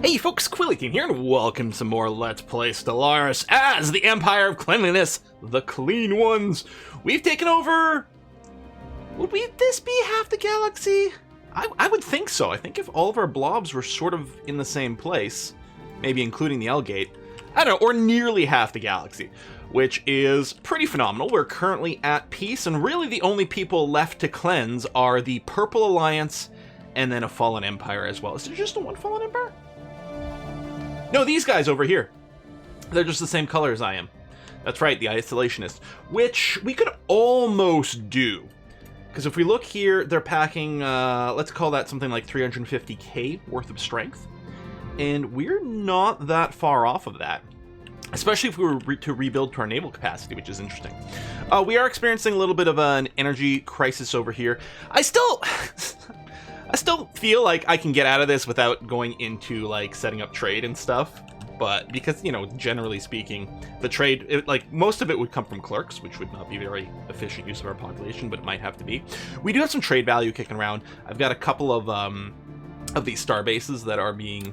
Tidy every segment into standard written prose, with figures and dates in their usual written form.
Hey folks, Quilly here, and welcome to more Let's Play Stellaris as the Empire of Cleanliness, the Clean Ones. We've taken over... this be half the galaxy? I would think so. I think if all of our blobs were sort of in the same place, maybe including the L-Gate, I don't know, or nearly half the galaxy, which is pretty phenomenal. We're currently at peace, and really the only people left to cleanse are the Purple Alliance and then a Fallen Empire as well. Is there just the one Fallen Empire? No, these guys over here. They're just the same color as I am. That's right, the Isolationists, which we could almost do. Because if we look here, they're packing, let's call that something like 350k worth of strength. And we're not that far off of that. Especially if we were to rebuild to our naval capacity, which is interesting. We are experiencing a little bit of an energy crisis over here. I still feel like I can get out of this without going into, like, setting up trade and stuff. But because, you know, generally speaking, the trade, most of it would come from clerks, which would not be very efficient use of our population, but it might have to be. We do have some trade value kicking around. I've got a couple of these star bases that are being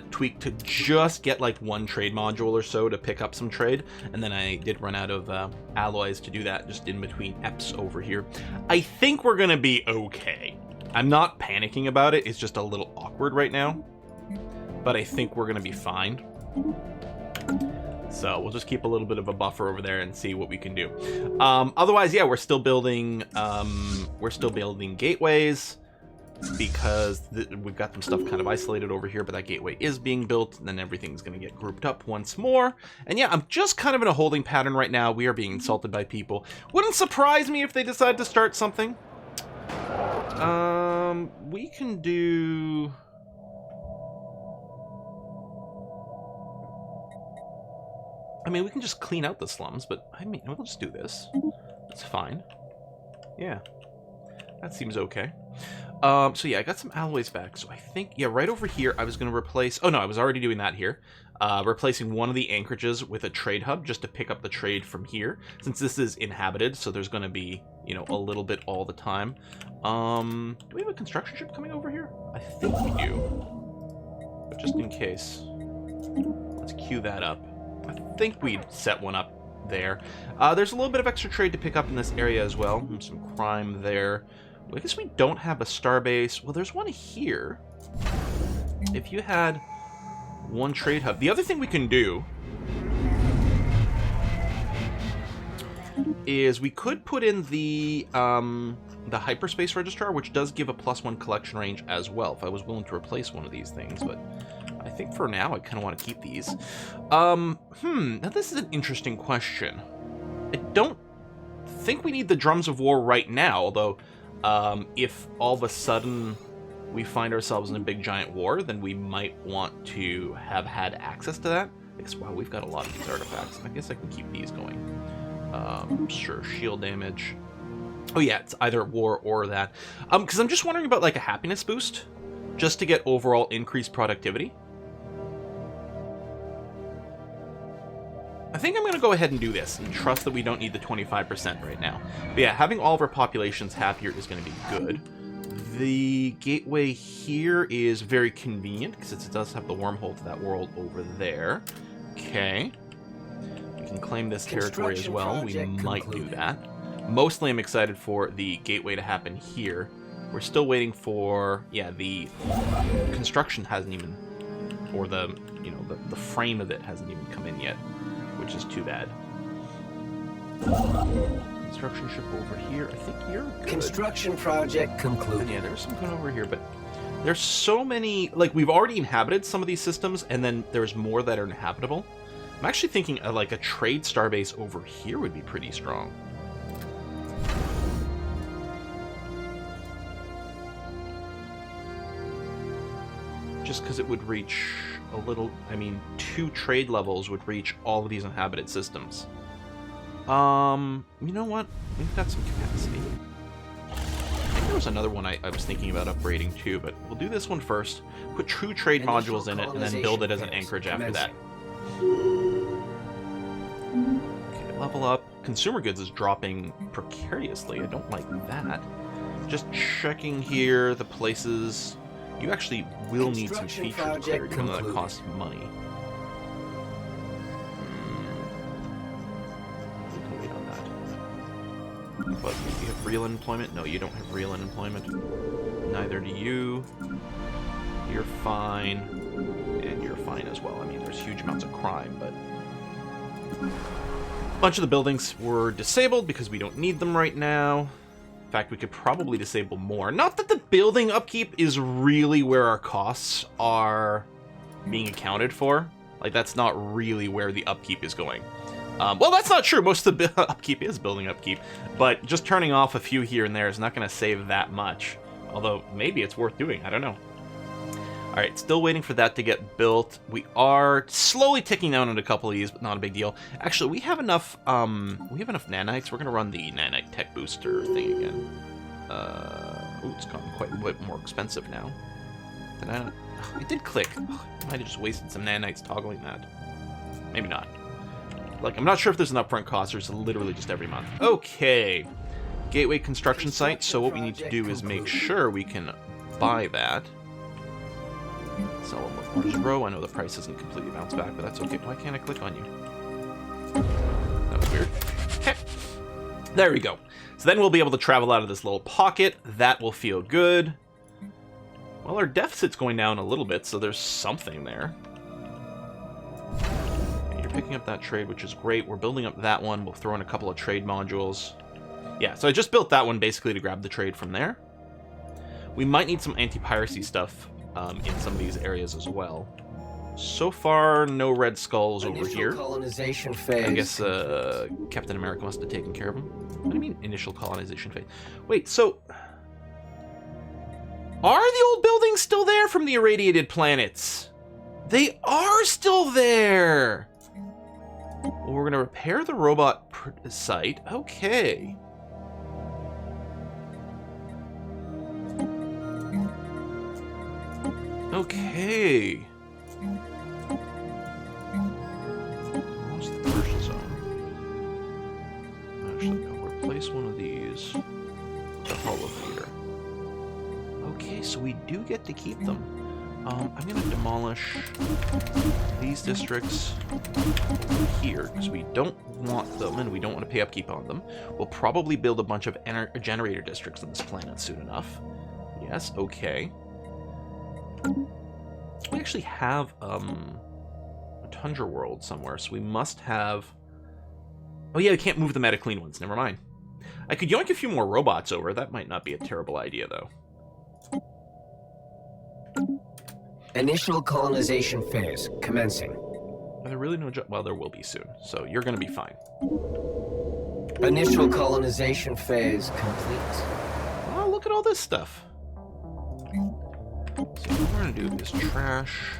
tweaked to just get, like, one trade module or so to pick up some trade. And then I did run out of alloys to do that just in between EPs over here. I think we're going to be okay. I'm not panicking about it, it's just a little awkward right now. But I think we're gonna be fine. So we'll just keep a little bit of a buffer over there and see what we can do. Otherwise, yeah, we're still building gateways because we've got some stuff kind of isolated over here, but that gateway is being built, and then everything's gonna get grouped up once more. And yeah, I'm just kind of in a holding pattern right now. We are being insulted by people. Wouldn't surprise me if they decide to start something. We can do... I mean, we can just clean out the slums, but I mean, we'll just do this. That's fine. Yeah. That seems okay. So yeah, I got some alloys back. So I think, yeah, right over here, I was going to replace... Oh, no, I was already doing that here. Replacing one of the anchorages with a trade hub just to pick up the trade from here. Since this is inhabited, so there's going to be, you know, a little bit all the time. Do we have a construction ship coming over here? I think we do. But just in case, let's queue that up. I think we'd set one up there. There's a little bit of extra trade to pick up in this area as well. Some crime there. Well, I guess we don't have a starbase. Well, there's one here. If you had one trade hub. The other thing we can do is we could put in the hyperspace registrar, which does give a +1 collection range as well, if I was willing to replace one of these things, but I think for now I kind of want to keep these. Now this is an interesting question. I don't think we need the drums of war right now, although if all of a sudden we find ourselves in a big giant war, then we might want to have had access to that. Because, wow, we've got a lot of these artifacts. I guess I can keep these going. Sure, shield damage. Oh yeah, it's either war or that. Because I'm just wondering about, like, a happiness boost, just to get overall increased productivity. I think I'm going to go ahead and do this and trust that we don't need the 25% right now. But yeah, having all of our populations happier is going to be good. The gateway here is very convenient because it does have the wormhole to that world over there. Okay. We can claim this territory as well. We might do that. Mostly I'm excited for the gateway to happen here. We're still waiting for, yeah, the construction hasn't even, or the, you know, the frame of it hasn't even come in yet, which is too bad. Construction ship over here. I think you're good. Construction project concluded. Yeah, there's some going over here, but there's so many... Like, we've already inhabited some of these systems, and then there's more that are inhabitable. I'm actually thinking, like, a trade starbase over here would be pretty strong. Just because it would reach a little... I mean, 2 trade levels would reach all of these inhabited systems. You know what? We've got some capacity. I think there was another one I was thinking about upgrading too, but we'll do this one first. Put true trade modules in it, and then build it as an anchorage after that. Okay, level up. Consumer goods is dropping precariously. I don't like that. Just checking here the places You actually will need some features cleared, even though that costs money. We can wait on that. But do you have real unemployment? No, you don't have real unemployment. Neither do you. You're fine. And you're fine as well. I mean, there's huge amounts of crime, but... a bunch of the buildings were disabled because we don't need them right now. In fact, we could probably disable more. Not that the building upkeep is really where our costs are being accounted for. Like, that's not really where the upkeep is going. Well, that's not true. Most of the upkeep is building upkeep. But just turning off a few here and there is not going to save that much. Although, maybe it's worth doing. I don't know. Alright, still waiting for that to get built. We are slowly ticking down on a couple of these, but not a big deal. Actually, we have enough nanites. We're going to run the nanite tech booster thing again. Ooh, it's gotten quite a bit more expensive now. Did I not? Oh, it did click. Oh, I might have just wasted some nanites toggling that. Maybe not. Like, I'm not sure if there's an upfront cost or it's literally just every month. Okay. Gateway construction site. So what we need to do is make sure we can buy that. Sell them with Mars Row. I know the price isn't completely bounced back, but that's okay. Why can't I click on you? That was weird. Okay. There we go. So then we'll be able to travel out of this little pocket. That will feel good. Well, our deficit's going down a little bit, so there's something there. Okay, you're picking up that trade, which is great. We're building up that one. We'll throw in a couple of trade modules. Yeah, so I just built that one basically to grab the trade from there. We might need some anti-piracy stuff in some of these areas as well. So far, no red skulls over here. Colonization phase. I guess Captain America must have taken care of them. What do you mean, initial colonization phase? Wait, so... are the old buildings still there from the irradiated planets? They are still there! Well, we're going to repair the robot site. Okay. Okay. What's the commercial zone? Actually, no, replace one of these with the hollow feeder. Okay, so we do get to keep them. I'm going to demolish these districts over here because we don't want them and we don't want to pay upkeep on them. We'll probably build a bunch of generator districts on this planet soon enough. Yes, okay. We actually have a tundra world somewhere, so we must have... oh yeah, we can't move the Metaclean ones, never mind. I could yoink a few more robots over, that might not be a terrible idea though. Initial colonization phase commencing. Are there really no well, there will be soon, so you're gonna be fine. Initial colonization phase complete. Oh, look at all this stuff. So what we're going to do is trash.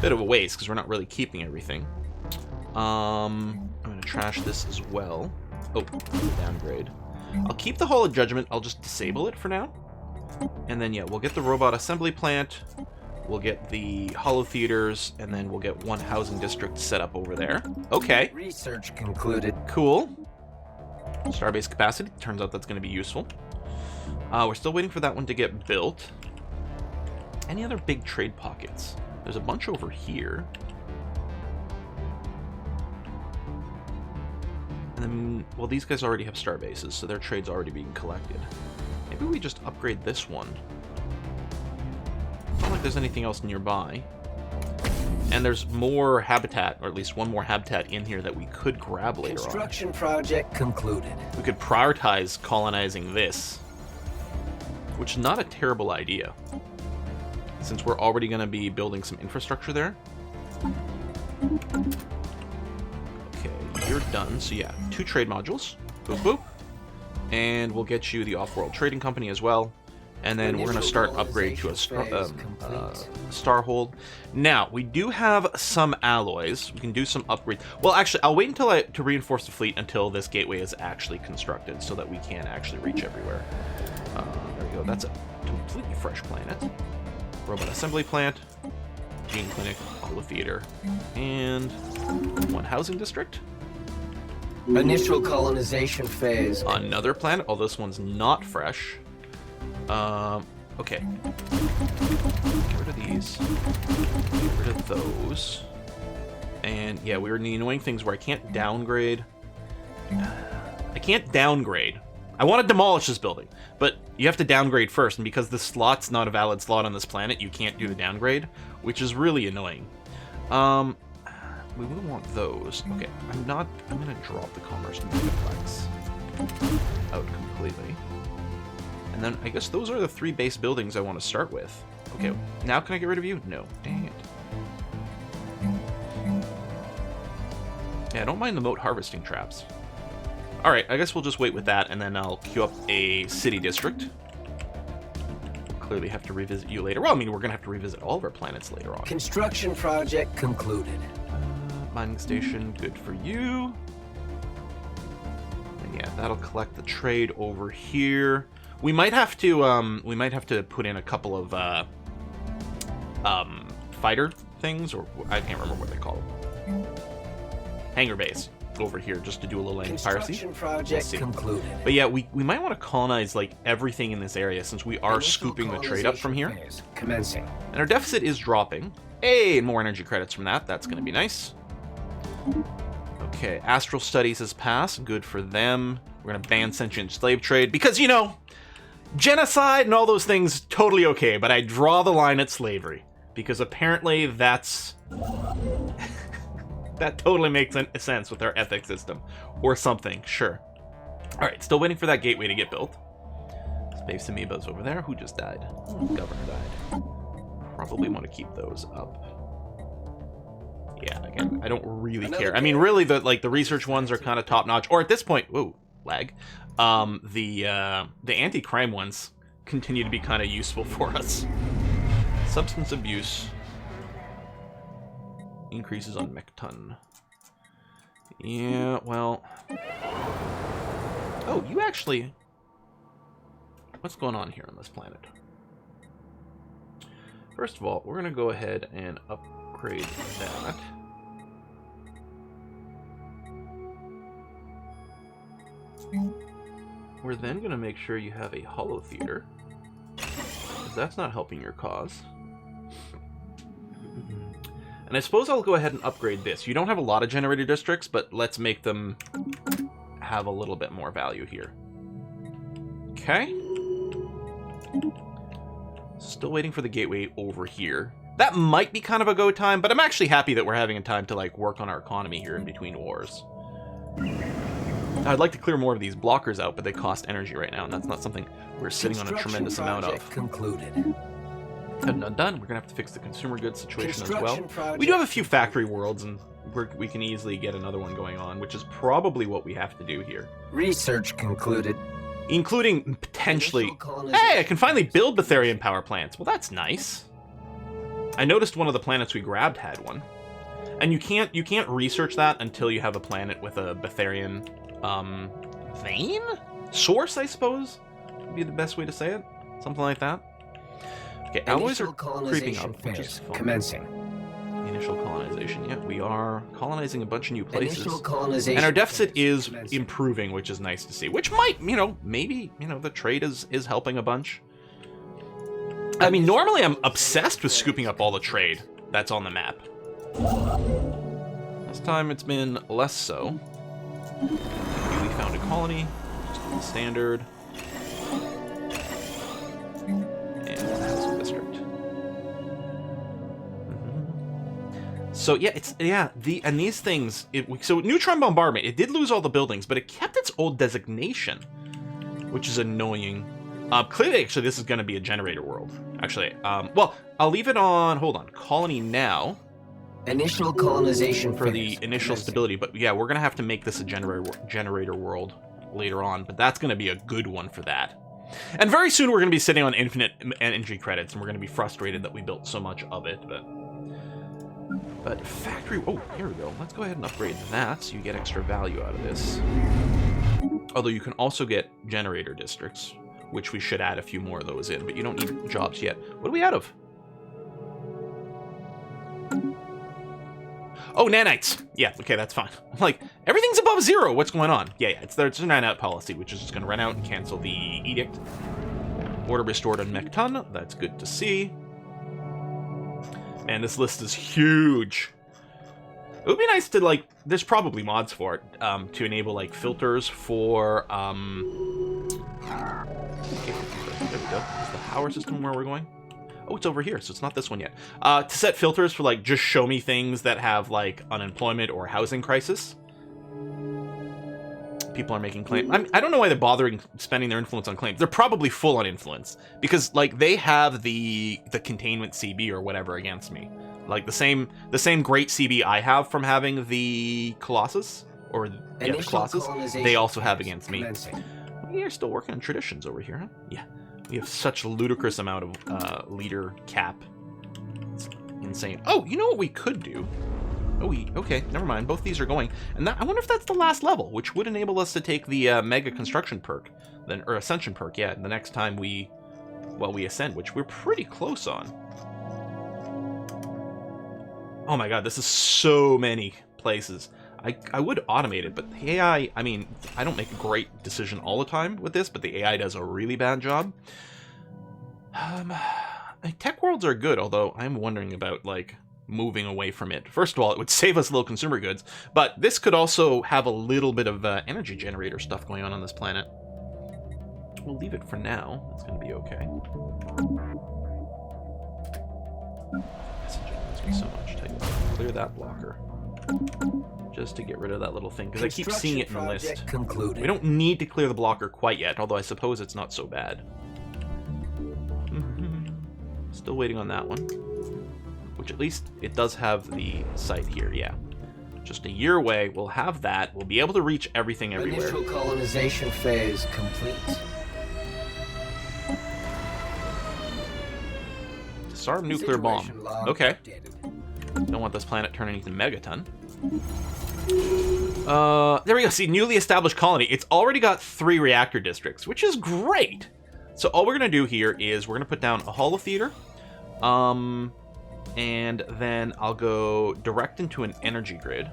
Bit of a waste because we're not really keeping everything. I'm going to trash this as well. Oh, downgrade. I'll keep the Hall of Judgment. I'll just disable it for now. And then, yeah, we'll get the robot assembly plant. We'll get the hollow theaters, and then we'll get one housing district set up over there. Okay. Research concluded. Cool. Starbase capacity. Turns out that's going to be useful. We're still waiting for that one to get built. Any other big trade pockets? There's a bunch over here. And then, well, these guys already have star bases, so their trade's already being collected. Maybe we just upgrade this one. Not like there's anything else nearby. And there's more habitat, or at least one more habitat in here that we could grab later on. Construction project concluded. We could prioritize colonizing this, which is not a terrible idea, since we're already going to be building some infrastructure there. Okay, you're done. So yeah, 2 trade modules. Boop, boop. And we'll get you the off-world trading company as well. And then we're going to start upgrade to a Starhold. Now, we do have some alloys. We can do some upgrades. Well, actually, I'll wait until to reinforce the fleet until this gateway is actually constructed so that we can actually reach everywhere. There we go. That's a completely fresh planet. Robot assembly plant, gene clinic, hollow theater, and one housing district. Initial colonization phase. Another planet, although this one's not fresh. Okay. Get rid of these. Get rid of those. And yeah, we're in the annoying things where I can't downgrade. I can't downgrade. I want to demolish this building, but you have to downgrade first, and because this slot's not a valid slot on this planet, you can't do the downgrade, which is really annoying. We will want those. Okay, I'm gonna drop the commerce multiplex out completely. And then I guess those are the 3 base buildings I want to start with. Okay, now can I get rid of you? No. Dang it. Yeah, I don't mind the moat harvesting traps. Alright, I guess we'll just wait with that, and then I'll queue up a city district. Clearly have to revisit you later. Well, I mean, we're going to have to revisit all of our planets later on. Construction project concluded. Mining station, good for you. And yeah, that'll collect the trade over here. We might have to put in a couple of fighter things, or I can't remember what they call them. Hangar base over here, just to do a little piracy. Construction project concluded. But yeah, we might want to colonize like everything in this area, since we are scooping the trade up from here. Commencing. And our deficit is dropping. Hey, and more energy credits from that. That's going to be nice. Okay, Astral Studies has passed. Good for them. We're going to ban sentient slave trade because, you know, genocide and all those things, totally okay, but I draw the line at slavery because apparently that's... that totally makes sense with our ethics system. Or something, sure. Alright, still waiting for that gateway to get built. Space amoebas over there. Who just died? Governor died. Probably want to keep those up. Yeah, again, I don't really care. I mean, really, the research ones are kind of top-notch. Or at this point, whoa, lag. The anti-crime ones continue to be kind of useful for us. Substance abuse. Increases on mecton. Yeah, well... Oh, you actually... What's going on here on this planet? First of all, we're going to go ahead and upgrade that. We're then going to make sure you have a holo theater, because that's not helping your cause. And I suppose I'll go ahead and upgrade this. You don't have a lot of generator districts, but let's make them have a little bit more value here. Okay. Still waiting for the gateway over here. That might be kind of a go time, but I'm actually happy that we're having a time to like work on our economy here in between wars. I'd like to clear more of these blockers out, but they cost energy right now, and that's not something we're sitting on a tremendous amount of. Concluded. And not done. We're gonna have to fix the consumer goods situation as well. We do have a few factory worlds, and we can easily get another one going on, which is probably what we have to do here. Research concluded. Including potentially... Hey, I can finally build Betharian power plants. Well, that's nice. I noticed one of the planets we grabbed had one. And you can't research that until you have a planet with a Betharian vein? Source, I suppose, would be the best way to say it. Something like that. Okay, alloys are creeping up, which is fun. Commencing. Initial colonization. Yeah, we are colonizing a bunch of new places. Initial colonization and our deficit is commencing. improving, which is nice to see. Which might, maybe, the trade is helping a bunch. I mean, normally I'm obsessed with scooping up all the trade that's on the map. This time it's been less so. Newly founded colony, just on the standard. And housing district. So yeah, these things. So neutron bombardment, it did lose all the buildings, but it kept its old designation, which is annoying. Clearly, actually, this is going to be a generator world. Actually, well, I'll leave it on. Hold on, colony now. Initial colonization for the initial stability, but yeah, we're gonna have to make this a generator world later on. But that's gonna be a good one for that. And very soon we're gonna be sitting on infinite energy credits, and we're gonna be frustrated that we built so much of it. But factory. Oh, here we go. Let's go ahead and upgrade that so you get extra value out of this. Although you can also get generator districts, which we should add a few more of those in. But you don't need jobs yet. What are we out of? Oh, nanites. Yeah, okay, that's fine. I'm like, everything's above 0. What's going on? Yeah, it's a 9-out policy, which is just going to run out and cancel the edict. Order restored on Mekton. That's good to see. Man, this list is huge. It would be nice to, like, there's probably mods for it, to enable, like, filters for, okay, there we go. Is the power system where we're going? Oh, it's over here, so it's not this one yet. To set filters for, like, just show me things that have, like, unemployment or housing crisis. People are making claims. I don't know why they're bothering spending their influence on claims. They're probably full on influence, because, like, they have the containment CB or whatever against me. Like, the same great CB I have from having the Colossus, or, yeah, the Colossus, they also have against me. We are still working on traditions over here, huh? Yeah. We have such a ludicrous amount of leader cap. It's insane. Oh, you know what we could do? Oh, okay, never mind. Both these are going. And I wonder if that's the last level, which would enable us to take the Mega Construction perk, or Ascension perk, yeah, the next time we ascend, which we're pretty close on. Oh my god, this is so many places. I would automate it, but the AI, I mean, I don't make a great decision all the time with this, but the AI does a really bad job. Tech worlds are good, although I'm wondering about, like, moving away from it. First of all, it would save us little consumer goods, but this could also have a little bit of energy generator stuff going on this planet. We'll leave it for now. It's going to be okay. Me so much. Tell you what, clear that blocker just to get rid of that little thing, because I keep seeing it in the list. Concluded. We don't need to clear the blocker quite yet, although I suppose it's not so bad. Still waiting on that one, which at least it does have the site here. Yeah, just a year away. We'll have that. We'll be able to reach everything everywhere. Initial colonization phase complete. Disarm nuclear bomb. Okay. Don't want this planet turning into megaton. There we go. See, newly established colony. It's already got 3 reactor districts, which is great. So all we're going to do here is we're going to put down a holo theater. And then I'll go direct into an energy grid.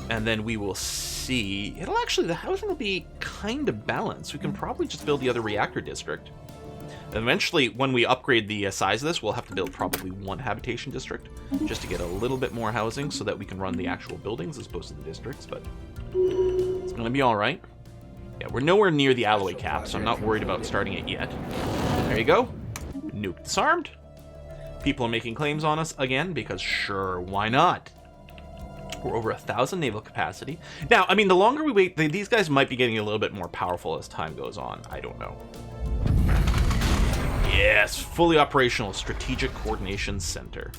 And then we will see. It'll actually, the housing will be kind of balanced. We can probably just build the other reactor district. Eventually, when we upgrade the size of this, we'll have to build probably 1 habitation district just to get a little bit more housing so that we can run the actual buildings as opposed to the districts, but it's going to be all right. Yeah, we're nowhere near the alloy cap, so I'm not worried about starting it yet. There you go. Nuke disarmed. People are making claims on us again because sure, why not? We're over 1,000 naval capacity. Now, I mean, the longer we wait, these guys might be getting a little bit more powerful as time goes on. I don't know. Yes, fully operational Strategic Coordination Center.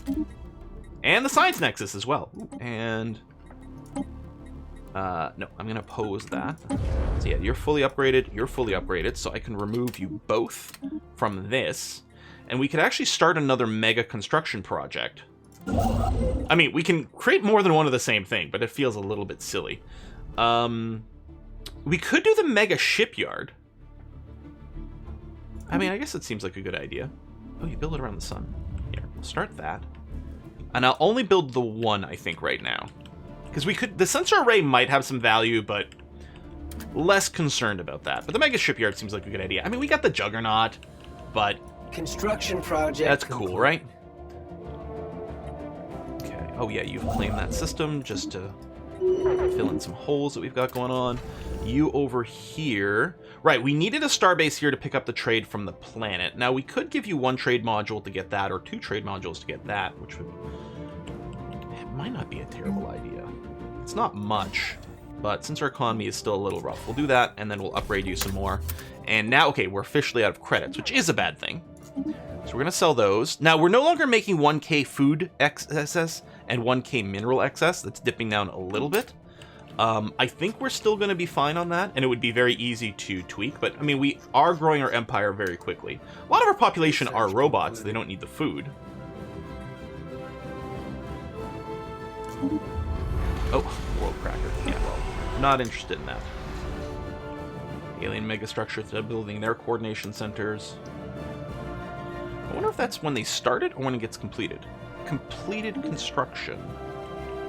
And the Science Nexus as well. And, no, I'm going to oppose that. So yeah, you're fully upgraded, so I can remove you both from this. And we could actually start another mega construction project. I mean, we can create more than one of the same thing, but it feels a little bit silly. We could do the mega shipyard. I mean, I guess it seems like a good idea. Oh, you build it around the sun. Here, we'll start that. And I'll only build the 1, I think, right now. Because we could... The sensor array might have some value, but less concerned about that. But the mega shipyard seems like a good idea. I mean, we got the Juggernaut, but... Construction project. That's cool, right? Okay. Oh, yeah, you've claimed that system just to fill in some holes that we've got going on. You over here... Right, we needed a starbase here to pick up the trade from the planet. Now, we could give you 1 trade module to get that, or 2 trade modules to get that, which would... It might not be a terrible idea. It's not much, but since our economy is still a little rough, we'll do that, and then we'll upgrade you some more. And now, okay, we're officially out of credits, which is a bad thing. So we're going to sell those. Now, we're no longer making 1k food excess and 1k mineral excess. That's dipping down a little bit. I think we're still going to be fine on that, and it would be very easy to tweak, but, I mean, we are growing our empire very quickly. A lot of our population are robots. They don't need the food. Oh, world cracker. Yeah, well, not interested in that. Alien megastructure, they're building their coordination centers. I wonder if that's when they started or when it gets completed. Completed construction.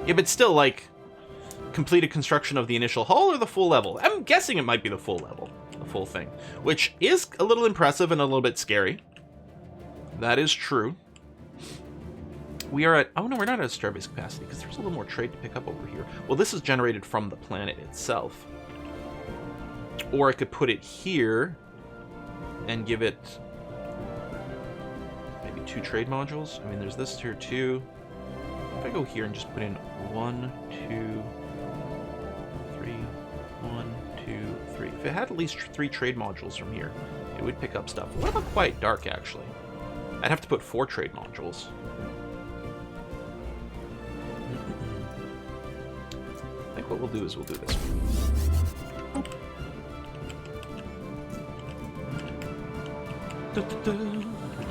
Yeah, but still, like... Completed construction of the initial hull or the full level? I'm guessing it might be the full level. The full thing, which is a little impressive and a little bit scary. That is true. We are at... Oh, no, we're not at starbase capacity because there's a little more trade to pick up over here. Well, this is generated from the planet itself. Or I could put it here and give it maybe 2 trade modules. I mean, there's this here too. If I go here and just put in 1, 2, 3, 1, 2, 3. If it had at least 3 trade modules from here, it would pick up stuff. What about Quiet Dark, actually? I'd have to put 4 trade modules. I think what we'll do is we'll do this.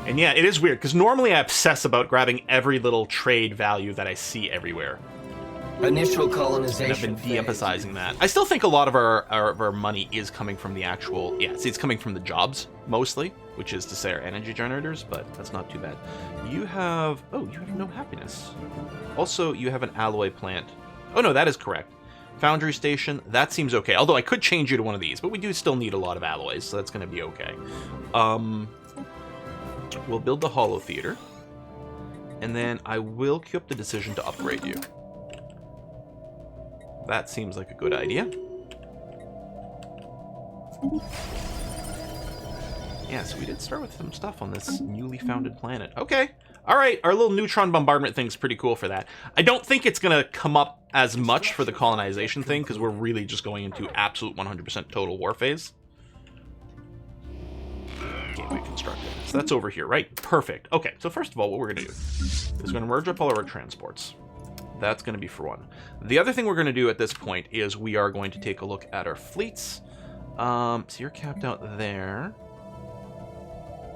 And yeah, it is weird, because normally I obsess about grabbing every little trade value that I see everywhere. Initial colonization. And I've been de-emphasizing that. I still think a lot of our money is coming from the actual... Yeah, see, it's coming from the jobs, mostly, which is to say our energy generators, but that's not too bad. You have... Oh, you have no happiness. Also, you have an alloy plant. Oh, no, that is correct. Foundry station, that seems okay. Although I could change you to one of these, but we do still need a lot of alloys, so that's going to be okay. We'll build the Holo Theater, and then I will queue up the decision to upgrade you. That seems like a good idea. Yeah, so we did start with some stuff on this newly founded planet. Okay. All right, our little neutron bombardment thing's pretty cool for that. I don't think it's going to come up as much for the colonization thing, because we're really just going into absolute 100% total war phase. Gateway constructed. So that's over here, right? Perfect. Okay, so first of all, what we're going to do is we're going to merge up all of our transports. That's going to be for one. The other thing we're going to do at this point is we are going to take a look at our fleets. So you're capped out there.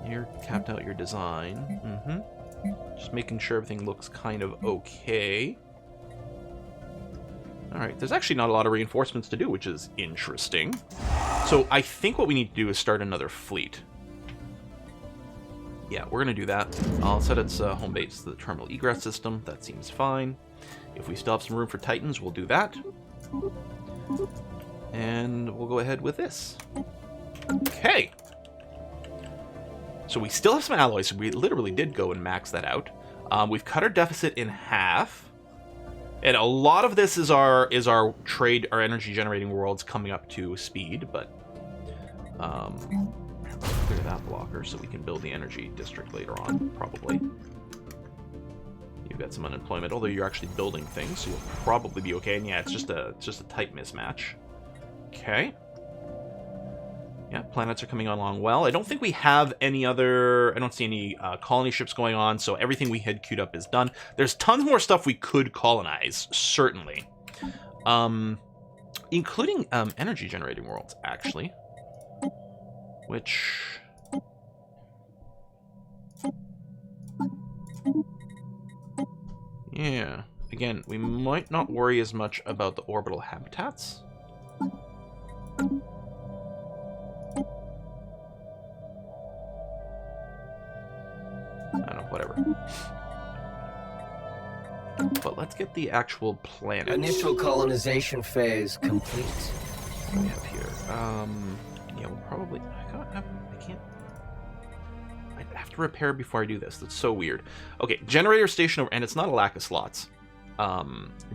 You're capped out your design. Just making sure everything looks kind of okay. Alright, there's actually not a lot of reinforcements to do, which is interesting. So I think what we need to do is start another fleet. Yeah, we're going to do that. I'll set its home base to the terminal egress system. That seems fine. If we still have some room for Titans, we'll do that. And we'll go ahead with this. Okay. So we still have some alloys, so we literally did go and max that out. We've cut our deficit in half. And a lot of this is our trade, our energy generating worlds coming up to speed, but let's clear that blocker so we can build the energy district later on, probably. You've got some unemployment, although you're actually building things, so you'll probably be okay. And yeah, it's just a type mismatch. Okay. Yeah, planets are coming along well. I don't think we have any other... I don't see any colony ships going on, so everything we had queued up is done. There's tons more stuff we could colonize, certainly. Including energy generating worlds, actually. Which... Yeah. Again, we might not worry as much about the orbital habitats. I don't know, whatever. But let's get the actual planet. Initial colonization phase complete. What do we have here? Yeah, we'll probably... I can't... I have to repair before I do this. That's so weird. Okay, generator station over... And it's not a lack of slots.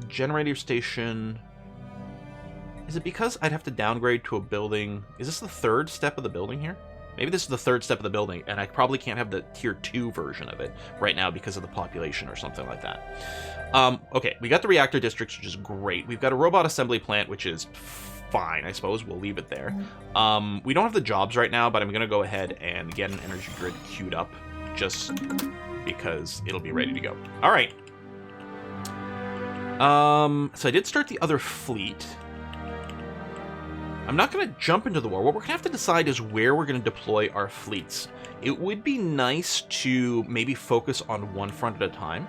Generator station... Is it because I'd have to downgrade to a building... Is this the third step of the building here? Maybe this is the third step of the building, and I probably can't have the tier 2 version of it right now because of the population or something like that. Okay, we got the reactor districts, which is great. We've got a robot assembly plant, which is fine, I suppose. We'll leave it there. We don't have the jobs right now, but I'm going to go ahead and get an energy grid queued up just because it'll be ready to go. All right. So I did start the other fleet. I'm not going to jump into the war. What we're going to have to decide is where we're going to deploy our fleets. It would be nice to maybe focus on one front at a time.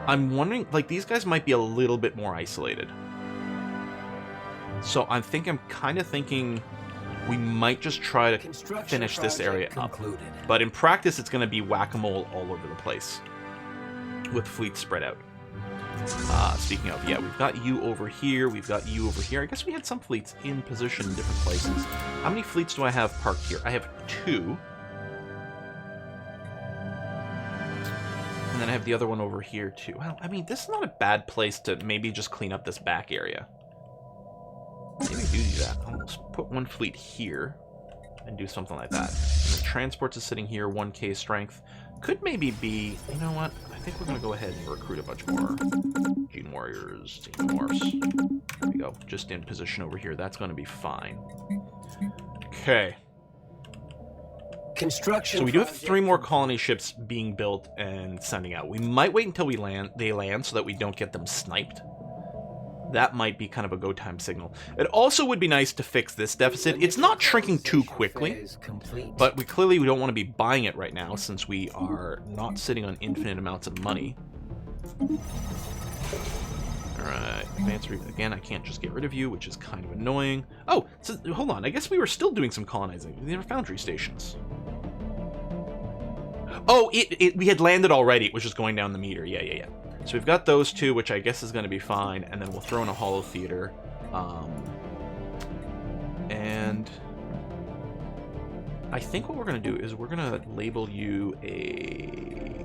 I'm wondering, like, these guys might be a little bit more isolated. So I'm kind of thinking we might just try to finish this area up. But in practice, it's going to be whack-a-mole all over the place with fleets spread out. Speaking of, yeah, we've got you over here. We've got you over here. I guess we had some fleets in position in different places. How many fleets do I have parked here? I have 2. And then I have the other one over here, too. Well, I mean, this is not a bad place to maybe just clean up this back area. Maybe do that. I'll just put 1 fleet here and do something like that. And the transports is sitting here, 1k strength. Could maybe be, you know what? I think we're going to go ahead and recruit a bunch more Gene Warriors, Xenomorphs. There we go. Just in position over here. That's going to be fine. Okay. Construction. So we do have 3 more colony ships being built and sending out. We might wait until they land so that we don't get them sniped. That might be kind of a go time signal. It also would be nice to fix this deficit. It's not shrinking too quickly, but we clearly don't want to be buying it right now since we are not sitting on infinite amounts of money. Alright, advance again, I can't just get rid of you, which is kind of annoying. Oh, so hold on, I guess we were still doing some colonizing. They were foundry stations. Oh, we had landed already. It was just going down the meter. Yeah. So we've got those 2, which I guess is going to be fine, and then we'll throw in a holo theater. And I think what we're going to do is we're going to label you a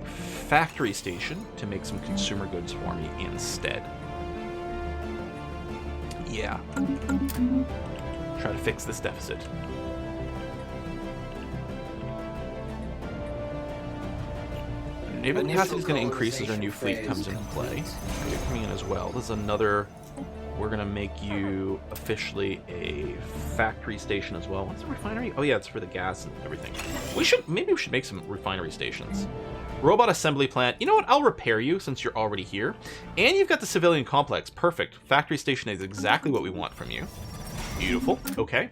factory station to make some consumer goods for me instead. Yeah. Try to fix this deficit. Naval capacity is going to increase as our new fleet comes into play. You're coming in as well. This is another... We're going to make you officially a factory station as well. What's the refinery? Oh yeah, it's for the gas and everything. Maybe we should make some refinery stations. Robot assembly plant. You know what? I'll repair you since you're already here. And you've got the civilian complex. Perfect. Factory station is exactly what we want from you. Beautiful. Okay.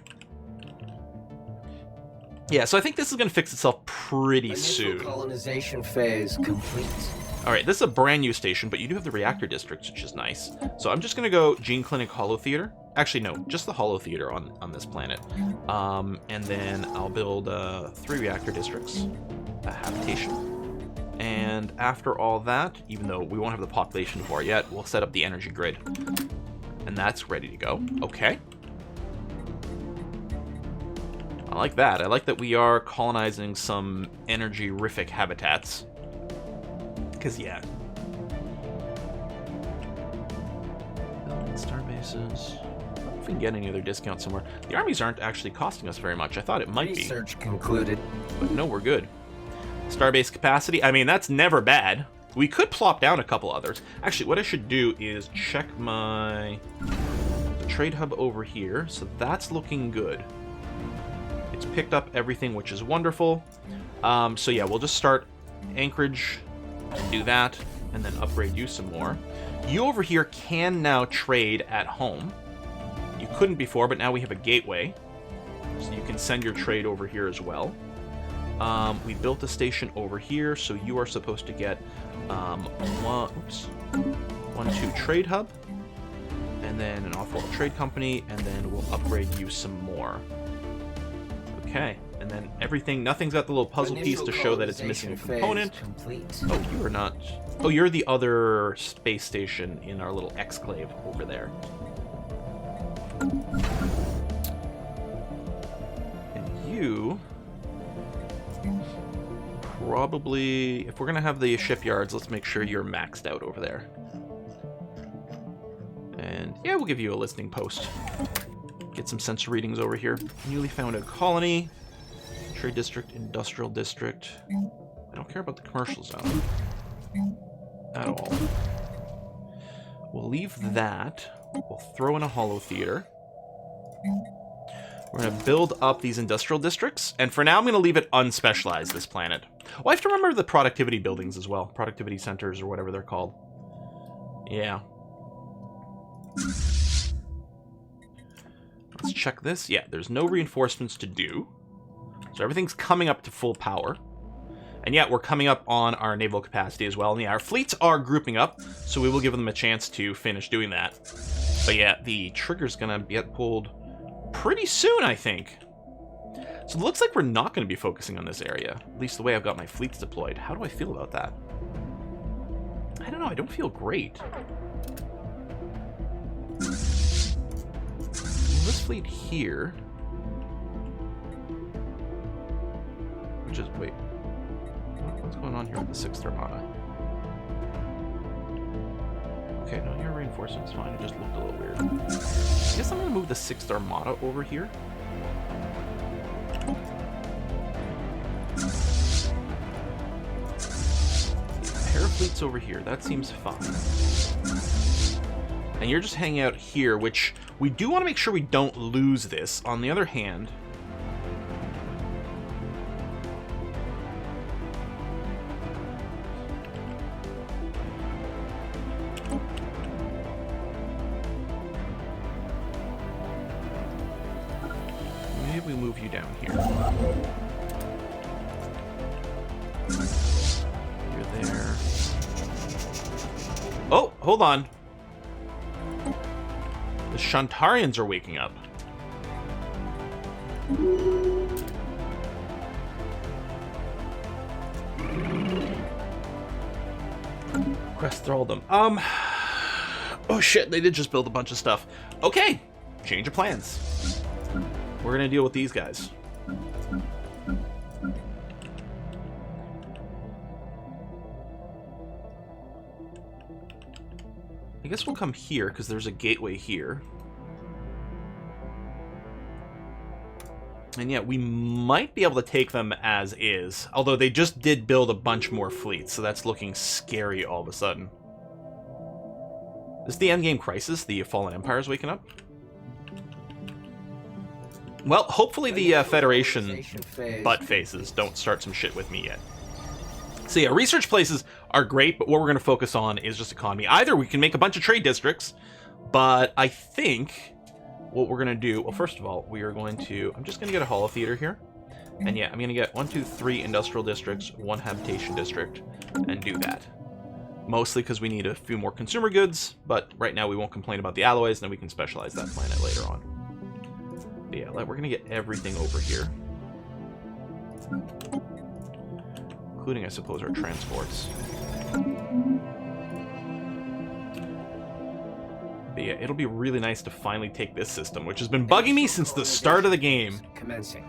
Yeah, so I think this is going to fix itself pretty soon. Colonization phase complete. All right, this is a brand new station, but you do have the reactor districts, which is nice. So I'm just going to go Gene Clinic Holo Theater. Actually, no, just the Holo Theater on this planet. And then I'll build 3 reactor districts, a habitation. And after all that, even though we won't have the population for it yet, we'll set up the energy grid. And that's ready to go. Okay. I like that. I like that we are colonizing some energy-rific habitats. Because, yeah. Star bases. I don't know if we can get any other discounts somewhere. The armies aren't actually costing us very much. I thought it might be. Research concluded. But no, we're good. Starbase capacity. I mean, that's never bad. We could plop down a couple others. Actually, what I should do is check my trade hub over here. So that's looking good. It's picked up everything, which is wonderful. So yeah, we'll just start Anchorage and do that, and then upgrade you some more. You over here can now trade at home. You couldn't before, but now we have a gateway. So you can send your trade over here as well. We built a station over here, so you are supposed to get 1-2 trade hub, and then an off-world trade company, and then we'll upgrade you some more. Okay, and then everything, nothing's got the little puzzle piece to show that it's missing a component. Oh, you are not. Oh, you're the other space station in our little exclave over there. And you probably, if we're gonna have the shipyards, let's make sure you're maxed out over there. And yeah, we'll give you a listening post. Get some sensor readings over here. Newly founded colony. Trade district, industrial district. I don't care about the commercial zone at all. We'll leave that. We'll throw in a holo theater. We're going to build up these industrial districts. And for now, I'm going to leave it unspecialized, this planet. Oh, I have to remember the productivity buildings as well. Productivity centers or whatever they're called. Yeah. Let's check this. Yeah, there's no reinforcements to do. So everything's coming up to full power. And yeah, we're coming up on our naval capacity as well. And yeah, our fleets are grouping up, so we will give them a chance to finish doing that. But yeah, the trigger's gonna get pulled pretty soon, I think. So it looks like we're not going to be focusing on this area. At least the way I've got my fleets deployed. How do I feel about that? I don't know, I don't feel great. Move this fleet here. Which is, wait. What's going on here with the 6th Armada? Okay, no, your reinforcement's fine. It just looked a little weird. I guess I'm going to move the 6th Armada over here. Pair of fleets over here. That seems fine. And you're just hanging out here, which we do want to make sure we don't lose this. On the other hand... maybe we move you down here. You're there. Oh, hold on. The Shantarians are waking up. Crest thralldom. Oh shit, they did just build a bunch of stuff. Okay, change of plans. We're gonna deal with these guys. I guess we'll come here, because there's a gateway here. And yeah, we might be able to take them as is. Although they just did build a bunch more fleets, so that's looking scary all of a sudden. Is the endgame crisis? The Fallen Empire is waking up? Well, hopefully the Federation butt faces don't start some shit with me yet. So yeah, research places are great, but what we're going to focus on is just economy. Either we can make a bunch of trade districts, but I think what we're going to do... Well, first of all, we are going to... I'm just going to get a holo theater here. And yeah, I'm going to get 1, 2, 3 industrial districts, 1 habitation district, and do that. Mostly because we need a few more consumer goods, but right now we won't complain about the alloys, and then we can specialize that planet later on. But yeah, we're going to get everything over here. Including, I suppose, our transports. But yeah, it'll be really nice to finally take this system, which has been bugging me since the start of the game. Commencing.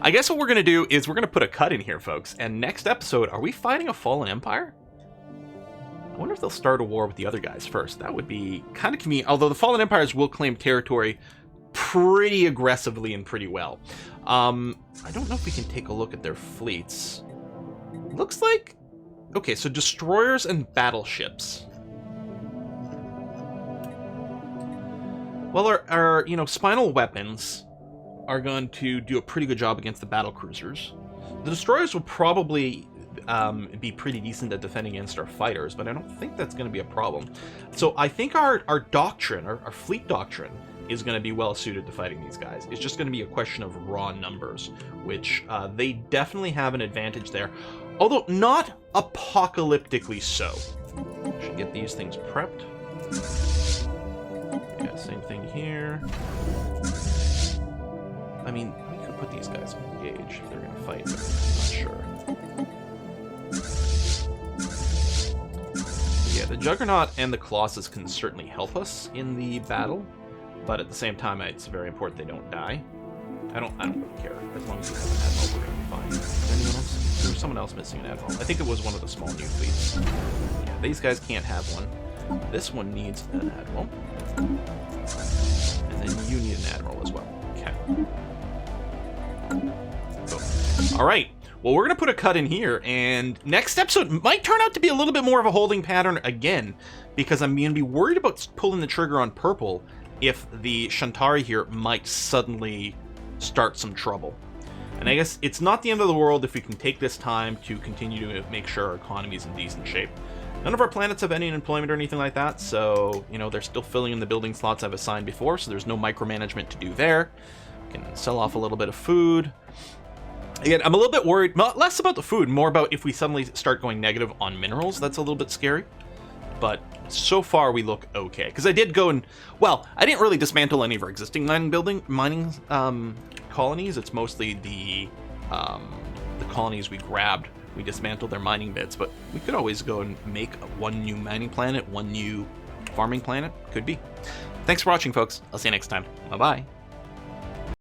I guess what we're going to do is we're going to put a cut in here, folks. And next episode, are we fighting a fallen empire? I wonder if they'll start a war with the other guys first. That would be kind of convenient. Although the fallen empires will claim territory pretty aggressively and pretty well. I don't know if we can take a look at their fleets. Looks like... Okay, so destroyers and battleships. Well, our you know, spinal weapons are going to do a pretty good job against the battle cruisers. The destroyers will probably be pretty decent at defending against our fighters, but I don't think that's going to be a problem. So I think our doctrine, our fleet doctrine, is going to be well suited to fighting these guys. It's just going to be a question of raw numbers, which they definitely have an advantage there, although not apocalyptically so. Should get these things prepped. Yeah, same thing here. I mean, we could put these guys engaged if they're going to fight, but I'm not sure. Yeah, the Juggernaut and the Colossus can certainly help us in the battle, but at the same time, it's very important they don't die. I don't really care. As long as we have an admiral, we're going to be fine. Is anyone else? There was someone else missing an admiral. I think it was one of the small new fleets. Yeah, these guys can't have one. This one needs an admiral. And then you need an admiral as well. Okay. Boom. All right. Well, we're going to put a cut in here, and next episode might turn out to be a little bit more of a holding pattern again, because I'm going to be worried about pulling the trigger on purple if the Shantari here might suddenly start some trouble. And I guess it's not the end of the world if we can take this time to continue to make sure our economy's in decent shape. None of our planets have any unemployment or anything like that, so, you know, they're still filling in the building slots I've assigned before, so there's no micromanagement to do there. We can sell off a little bit of food. Again, I'm a little bit worried, less about the food, more about if we suddenly start going negative on minerals. That's a little bit scary. But so far, we look okay. Because I did go and... Well, I didn't really dismantle any of our existing mining colonies. It's mostly the colonies we grabbed we dismantle their mining bits, but we could always go and make one new mining planet, one new farming planet. Could be. Thanks for watching, folks. I'll see you next time. Bye-bye.